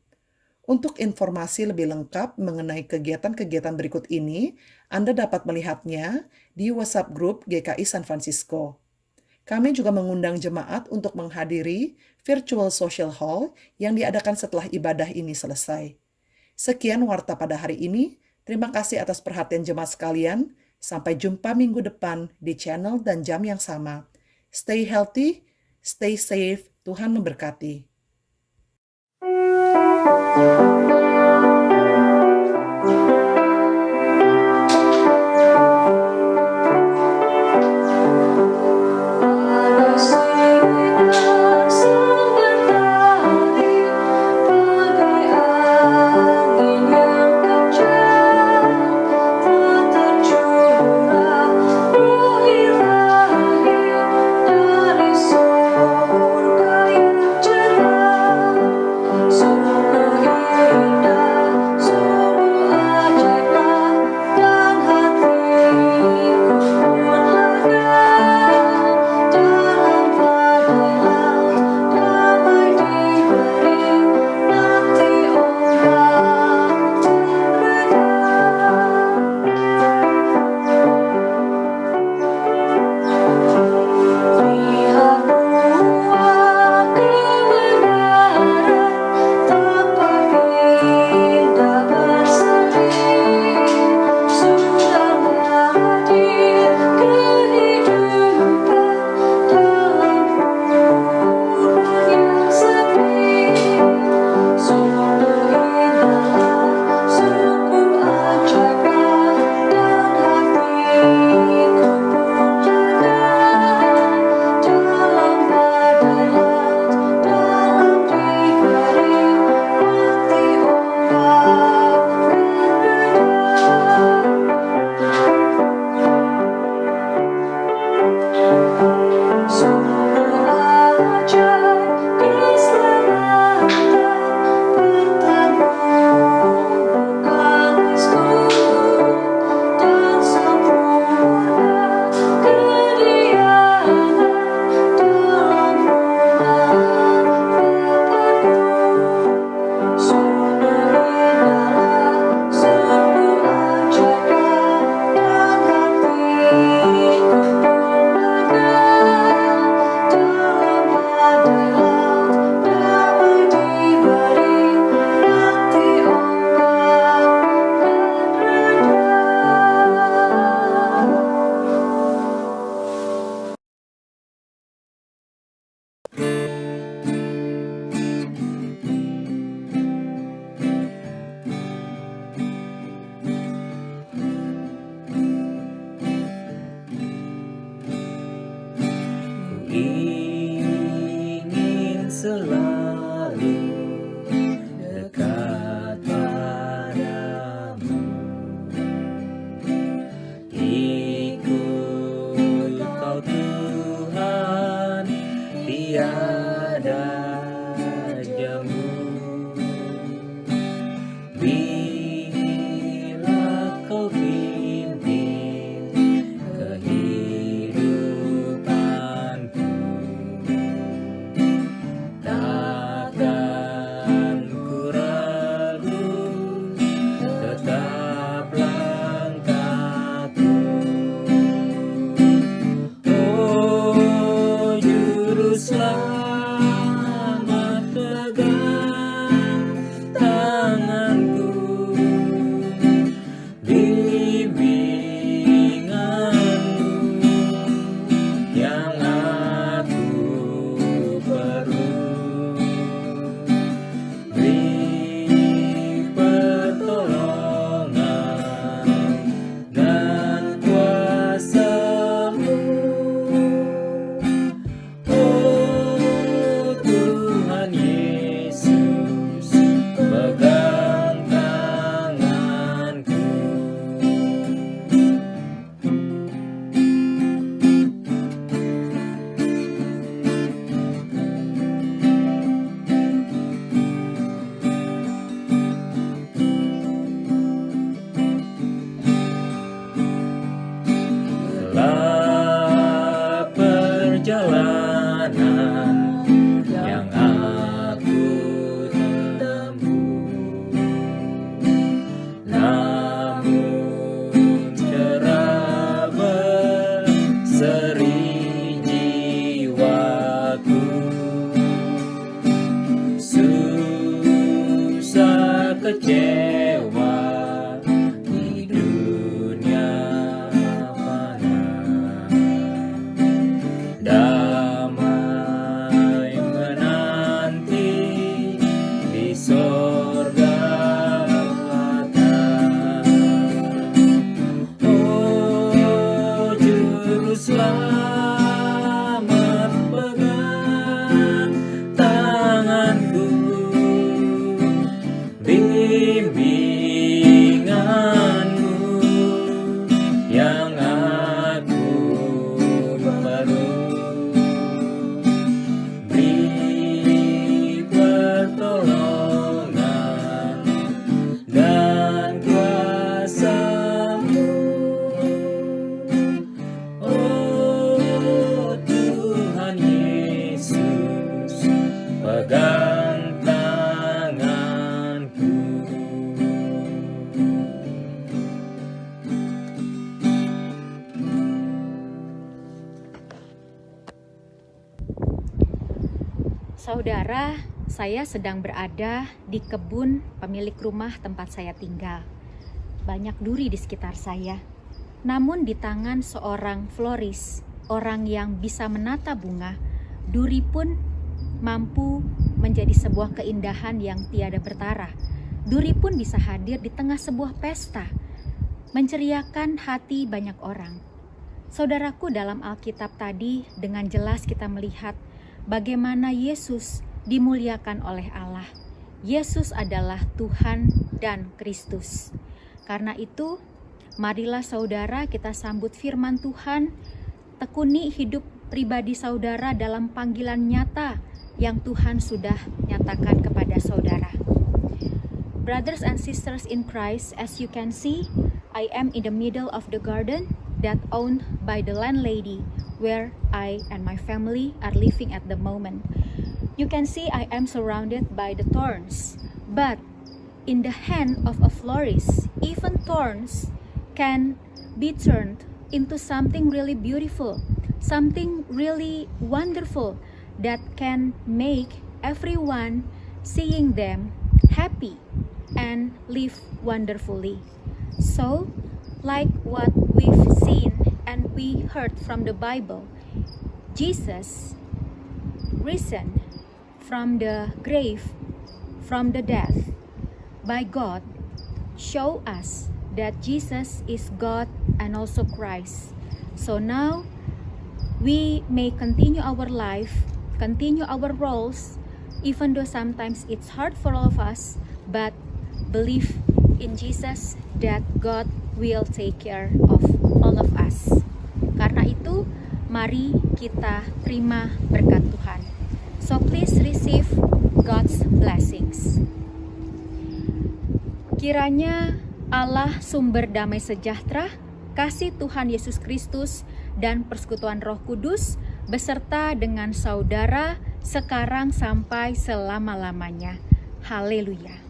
Speaker 6: Untuk informasi lebih lengkap mengenai kegiatan-kegiatan berikut ini, Anda dapat melihatnya di WhatsApp grup GKI San Francisco. Kami juga mengundang jemaat untuk menghadiri virtual social hall yang diadakan setelah ibadah ini selesai. Sekian warta pada hari ini. Terima kasih atas perhatian jemaat sekalian. Sampai jumpa minggu depan di channel dan jam yang sama. Stay healthy, stay safe. Tuhan memberkati.
Speaker 1: Surga yang cerah, surga
Speaker 7: selalu dekat padamu. Ikut kau Tuhan, tiada jemu. Bila kau pimpin kehidupanku, takkan ku ragu, tetap langkahku. Oh Juru Selamat, pegang tanganku, bimbinganmu yang aku perlu. Beri pertolongan dan kuasa-Mu. Oh Tuhan Yesus, pegang tanganku. Telah perjalanan yang aku tempuh, namun cerah berseri jiwaku. Susah kecewa di dunia fana, damai menanti di sorga Bapa. Oh Juru Selamat, pegang tanganku, bimbinganmu yang aku perlu. Beri pertolongan dan kuasa-Mu. Oh Tuhan Yesus, pegang tanganku.
Speaker 2: Saudara, saya sedang berada di kebun pemilik rumah tempat saya tinggal. Banyak duri di sekitar saya. Namun di tangan seorang floris, orang yang bisa menata bunga, duri pun mampu menjadi sebuah keindahan yang tiada bertara. Duri pun bisa hadir di tengah sebuah pesta, menceriakan hati banyak orang. Saudaraku, dalam Alkitab tadi dengan jelas kita melihat bagaimana Yesus dimuliakan oleh Allah. Yesus adalah Tuhan dan Kristus. Karena itu, marilah saudara kita sambut firman Tuhan, tekuni hidup pribadi saudara dalam panggilan nyata yang Tuhan sudah nyatakan kepada saudara. Brothers and sisters in Christ, as you can see, I am in the middle of the garden that owned by the landlady where I and my family are living at the moment. You can see I am surrounded by the thorns, but in the hand of a florist, even thorns can be turned into something really beautiful, something really wonderful that can make everyone seeing them happy and live wonderfully. So, like what we've seen and we heard from the Bible, Jesus risen from the grave, from the death, by God, show us that Jesus is God and also Christ. So now we may continue our life, continue our roles even though sometimes it's hard for all of us, but believe in Jesus that God will take care of all of us. Karena itu, mari kita terima berkat Tuhan. So please receive God's blessings. Kiranya Allah sumber damai sejahtera, kasih Tuhan Yesus Kristus, dan persekutuan Roh Kudus beserta dengan saudara sekarang sampai selama-lamanya. Haleluya.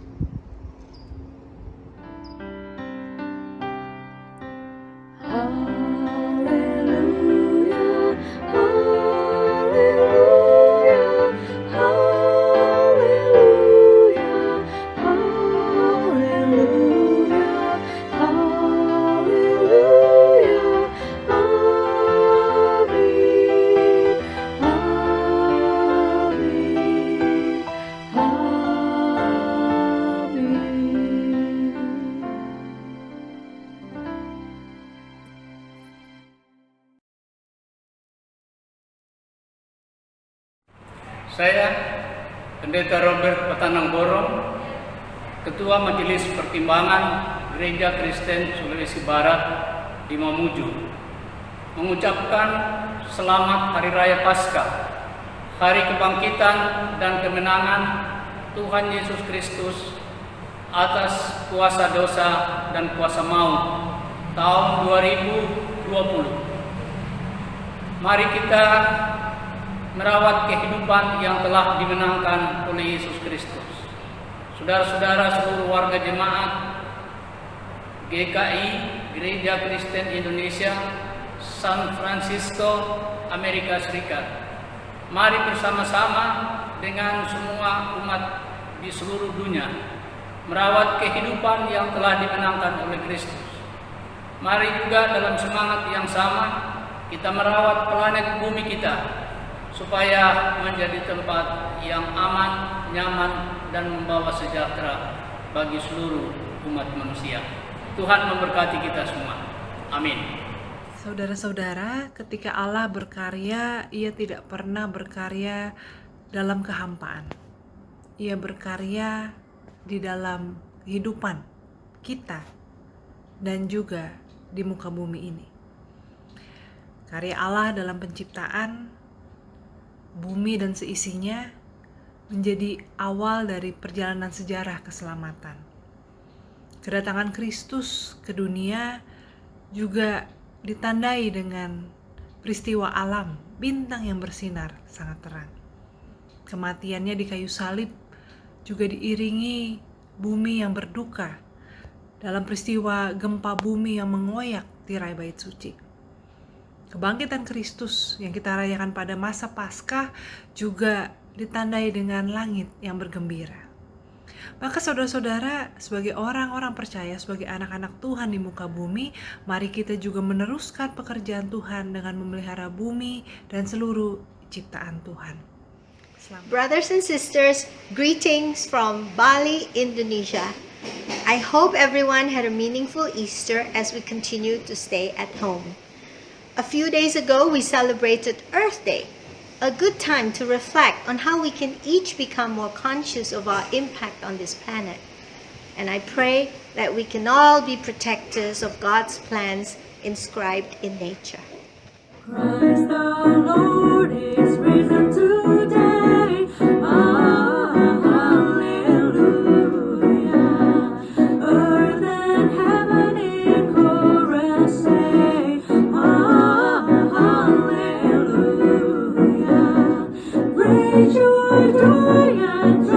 Speaker 8: Saya, Pendeta Robert Patanang Borong, Ketua Majelis Pertimbangan Gereja Kristen Sulawesi Barat di Mamuju, mengucapkan selamat Hari Raya Paskah, Hari Kebangkitan dan Kemenangan Tuhan Yesus Kristus atas kuasa dosa dan kuasa maut tahun 2020. Mari kita merawat kehidupan yang telah dimenangkan oleh Yesus Kristus. Saudara-saudara seluruh warga jemaat GKI, Gereja Kristen Indonesia, San Francisco, Amerika Serikat. Mari bersama-sama dengan semua umat di seluruh dunia merawat kehidupan yang telah dimenangkan oleh Kristus. Mari juga dalam semangat yang sama kita merawat planet bumi kita supaya menjadi tempat yang aman, nyaman, dan membawa sejahtera bagi seluruh umat manusia. Tuhan memberkati kita semua. Amin.
Speaker 9: Saudara-saudara, ketika Allah berkarya, Ia tidak pernah berkarya dalam kehampaan. Ia berkarya di dalam kehidupan kita dan juga di muka bumi ini. Karya Allah dalam penciptaan bumi dan seisinya menjadi awal dari perjalanan sejarah keselamatan. Kedatangan Kristus ke dunia juga ditandai dengan peristiwa alam, bintang yang bersinar sangat terang. Kematiannya di kayu salib juga diiringi bumi yang berduka dalam peristiwa gempa bumi yang mengoyak tirai bait suci. Kebangkitan Kristus yang kita rayakan pada masa Paskah juga ditandai dengan langit yang bergembira. Maka saudara-saudara, sebagai orang-orang percaya, sebagai anak-anak Tuhan di muka bumi, mari kita juga meneruskan pekerjaan Tuhan dengan memelihara bumi dan seluruh ciptaan Tuhan. Selamat.
Speaker 10: Brothers and sisters, greetings from Bali, Indonesia. I hope everyone had a meaningful Easter as we continue to stay at home. A few days ago, we celebrated Earth Day, a good time to reflect on how we can each become more conscious of our impact on this planet. And I pray that we can all be protectors of God's plans inscribed in nature.
Speaker 1: Christ the Lord is risen today. Hallelujah. Earth and heaven in chorus say, hallelujah. Raise your joy and